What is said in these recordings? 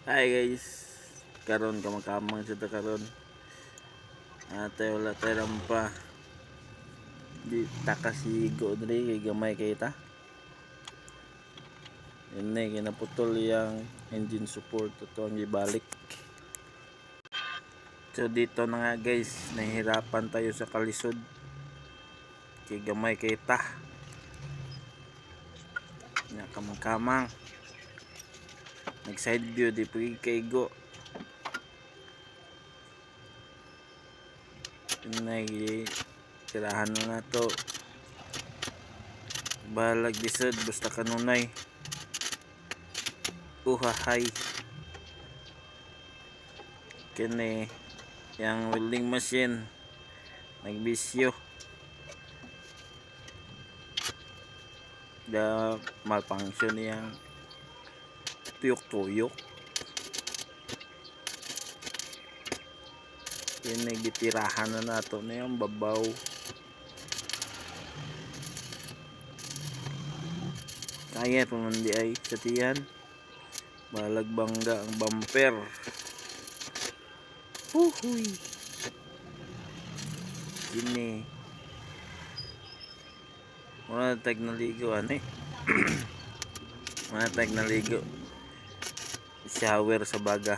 Hi guys, karon kamang sa karon. Ate wala tayo rampa. Di takasigo diri kay gamay kay ta. Ini kinaputol yang engine support ito ang ibalik. So dito na nga guys, nahihirapan tayo sa kalisod. Kay gamay kay ta. Nya kamang nag side view di pagi kay go. Inay tirahan na to. Balag disod basta kanunay. Uhahay. Kini yang welding machine nagbisyo. Da malfunction yang tuyok-tuyok. Kini gitirahan na nato na yung babaw. Kaya pamandi ay sa tiyan. Balag bangga ang bumper. Huhuy. Kini mga tag naligo mga tag naligo shower sa baga.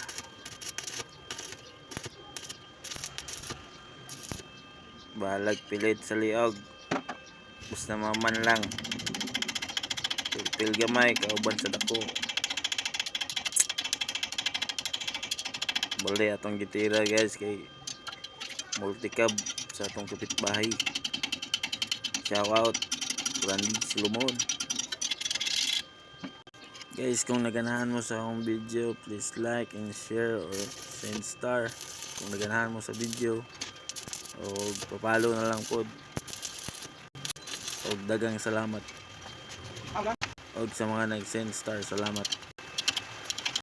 Balag pilit sa liog basta maman lang til gamay kauban sa dako. Bali atong gitira guys kay multicab sa atong kapitbahay. Shout out Randy Solomon. Guys, kung naganahan mo sa akong video, please like and share or send star kung naganahan mo sa video, o papalo na lang pod. Og dagang salamat. Og sa mga nag send star, salamat.